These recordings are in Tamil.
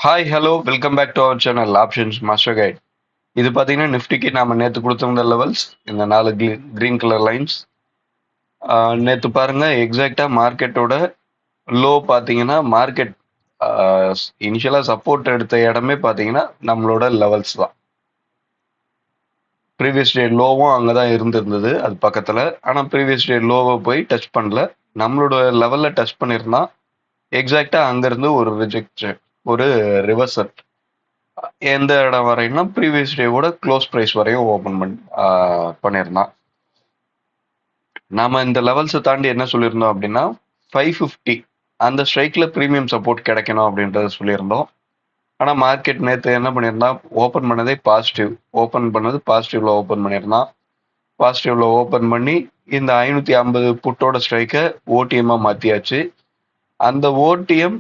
Hi hello welcome back to our channel options master guide. இது பார்த்தீங்கன்னா நிஃப்டிக்கு நாம நேற்று கொடுத்திருந்த லெவல்ஸ் இந்த நாலு கிரீன் கலர் லைன்ஸ். நேற்று பாருங்க எக்ஸாக்டா மார்க்கெட்டோட லோ பார்த்தீங்கன்னா மார்க்கெட் இனிஷியலா சப்போர்ட் எடுத்த இடமே பார்த்தீங்கன்னா நம்மளோட லெவல்ஸ் தான். ப்ரீவியஸ் டே லோவும் அங்கே தான் இருந்திருந்தது அது பக்கத்தில். ஆனால் ப்ரீவியஸ் டே லோவை போய் டச் பண்ணல, நம்மளோட லெவலில் டச் பண்ணியிருந்தா எக்ஸாக்டா அங்கேருந்து ஒரு ரிஜெக்ஷன், ஒரு ரிவர்சல். எந்த இடம் வரைன்னா ப்ரீவியஸ் டேவோட க்ளோஸ் ப்ரைஸ் வரையும் ஓப்பன் பண்ணியிருந்தான். நாம இந்த லெவல்ஸை தாண்டி என்ன சொல்லியிருந்தோம் அப்படின்னா 550 அந்த ஸ்ட்ரைக்ல ப்ரீமியம் சப்போர்ட் கிடைக்கணும் அப்படின்றத சொல்லியிருந்தோம். ஆனால் மார்க்கெட் நேற்று என்ன பண்ணியிருந்தான், ஓப்பன் பண்ணதே பாசிட்டிவ், ஓப்பன் பண்ணது பாசிட்டிவ்ல ஓப்பன் பண்ணியிருந்தான். பாசிட்டிவ்ல ஓப்பன் பண்ணி இந்த 550 புட்டோட ஸ்ட்ரைக்கை ஓடிஎம்மாக மாற்றியாச்சு. அந்த ஓடிஎம்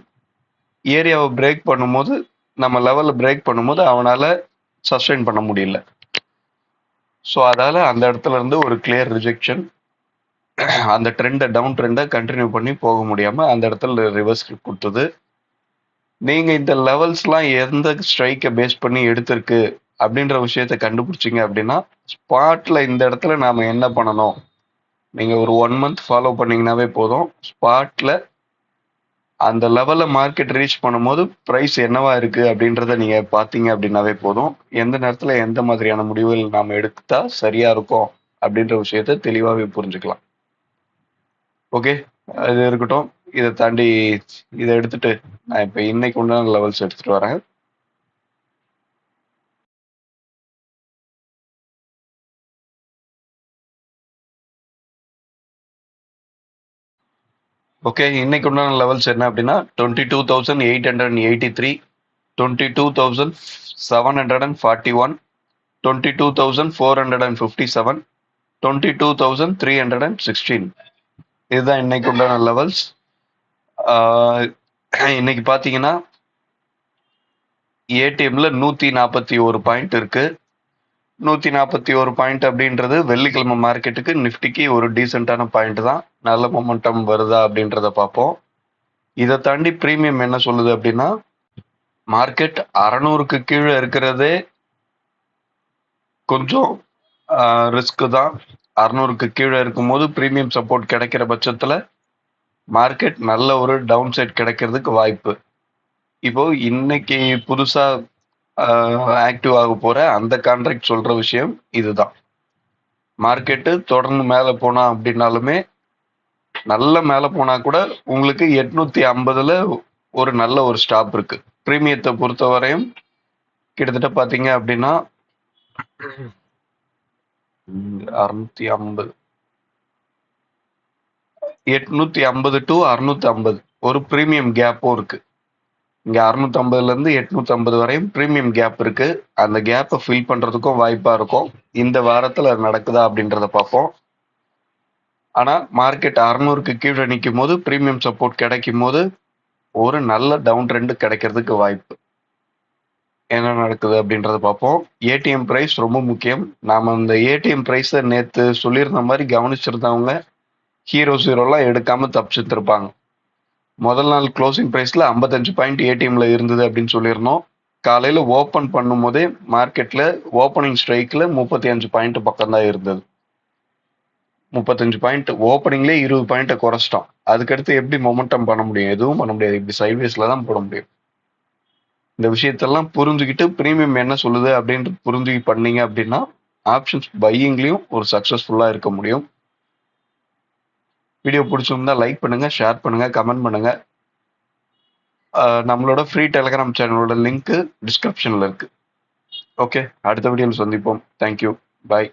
ஏரியாவை பிரேக் பண்ணும்போது, நம்ம லெவலில் பிரேக் பண்ணும்போது அவனால சஸ்டெயின் பண்ண முடியல. ஸோ அதால அந்த இடத்துல இருந்து ஒரு கிளியர் ரிஜெக்ஷன். அந்த ட்ரெண்டை டவுன் ட்ரெண்டை கண்டினியூ பண்ணி போக முடியாம அந்த இடத்துல ரிவர்ஸ் கொடுத்தது. நீங்க இந்த லெவல்ஸ்லாம் எந்த ஸ்ட்ரைக்கை பேஸ் பண்ணி எடுத்திருக்கு அப்படின்ற விஷயத்த கண்டுபிடிச்சிங்க அப்படின்னா ஸ்பாட்ல இந்த இடத்துல நாம என்ன பண்ணணும், நீங்க ஒரு 1 மந்த் ஃபாலோ பண்ணீங்கன்னாவே போதும். ஸ்பாட்ல அந்த லெவல்ல மார்க்கெட் ரீச் பண்ணும்போது பிரைஸ் என்னவா இருக்கு அப்படின்றத நீங்க பாத்தீங்க அப்படின்னாவே போதும். எந்த நேரத்துல எந்த மாதிரியான முடிவுகள் நாம எடுத்தா சரியா இருக்கும் அப்படின்ற விஷயத்த தெளிவாவே புரிஞ்சுக்கலாம். ஓகே, அது இருக்கட்டும். இதை தாண்டி இதை எடுத்துட்டு நான் இப்ப இன்னைக்கு உண்டான லெவல்ஸ் எடுத்துட்டு வரேன். ஓகே, இன்னைக்கு உண்டான லெவல்ஸ் என்ன அப்படின்னா 22,883, 22,741, 22,457, 22,316. இதுதான் இன்னைக்கு உண்டான லெவல்ஸ். இன்னைக்கு பாத்தீங்கன்னா ஏடிஎம்ல 141 பாயிண்ட் இருக்கு. 141 பாயிண்ட் அப்படின்றது வெள்ளிக்கிழமை மார்க்கெட்டுக்கு நிஃப்டிக்கு ஒரு டீசென்டான பாயிண்ட் தான். நல்ல மொமெண்டம் வருதா அப்படின்றத பார்ப்போம். இதை தாண்டி பிரீமியம் என்ன சொல்லுது அப்படின்னா மார்க்கெட் 600க்கு கீழே இருக்கிறதே கொஞ்சம் ரிஸ்க் தான். 600க்கு கீழே இருக்கும்போது பிரீமியம் சப்போர்ட் கிடைக்கிற பட்சத்துல மார்க்கெட் நல்ல ஒரு டவுன் சைட் கிடைக்கிறதுக்கு வாய்ப்பு. இப்போ இன்னைக்கு புதுசா ஆக்டிவ் ஆக போற அந்த கான்ட்ராக்ட் சொல்ற விஷயம் இதுதான். மார்க்கெட்டு தொடர்ந்து மேல போனா அப்படின்னாலுமே, நல்ல மேல போனா கூட உங்களுக்கு 850ல ஒரு நல்ல ஒரு ஸ்டாப் இருக்கு. பிரீமியத்தை பொறுத்தவரையும் கிட்டத்தட்ட பாத்தீங்க அப்படின்னா 650, 850 டு 650 ஒரு பிரீமியம் கேப்பும் இருக்கு. இங்க 650ல இருந்து 850 வரையும் பிரீமியம் கேப் இருக்கு. அந்த கேப்பை ஃபில் பண்றதுக்கும் வாய்ப்பா இருக்கும். இந்த வாரத்துல நடக்குதா அப்படின்றத பார்ப்போம். ஆனா மார்க்கெட் 600க்கு கீழே நிற்கும் போது பிரீமியம் சப்போர்ட் கிடைக்கும் போது ஒரு நல்ல டவுன் ட்ரெண்ட் கிடைக்கிறதுக்கு வாய்ப்பு. என்ன நடக்குது அப்படின்றத பார்ப்போம். ஏடிஎம் பிரைஸ் ரொம்ப முக்கியம். நாம இந்த ஏடிஎம் பிரைஸை நேத்து சொல்லியிருந்த மாதிரி கவனிச்சிருந்தவங்க ஹீரோ ஜீரோலாம் எடுக்காம தப்பிச்சுருப்பாங்க. முதல் நாள் க்ளோசிங் பிரைஸ்ல 55 பாயிண்ட் ஏடிஎம்ல இருந்தது அப்படின்னு சொல்லியிருந்தோம். காலையில ஓபன் பண்ணும் போதே மார்க்கெட்ல ஓப்பனிங் ஸ்ட்ரைக்ல 35 பாயிண்ட் பக்கம் தான் இருந்தது. 35 பாயிண்ட் ஓப்பனிங்லேயே 20 பாயிண்ட்டை குறைச்சிட்டோம். அதுக்கடுத்து எப்படி மொமெண்டம் பண்ண முடியும்? எதுவும் பண்ண முடியாது. இப்படி சைட்வேஸ்ல தான் போட முடியும். இந்த விஷயத்தெல்லாம் புரிஞ்சுக்கிட்டு பிரீமியம் என்ன சொல்லுது அப்படின்ட்டு புரிஞ்சு பண்ணீங்க அப்படின்னா ஆப்ஷன்ஸ் பையிங்லயும் ஒரு சக்சஸ்ஃபுல்லா இருக்க முடியும். வீடியோ பிடிச்சிருந்தா லைக் பண்ணுங்க, ஷேர் பண்ணுங்க, கமெண்ட் பண்ணுங்க. நம்மளோட ஃப்ரீ டெலிகிராம் சேனலோட லிங்க் டிஸ்கிரிப்ஷன்ல இருக்கு. ஓகே, அடுத்த வீடியோவில் சந்திப்போம். தேங்க்யூ, பாய்.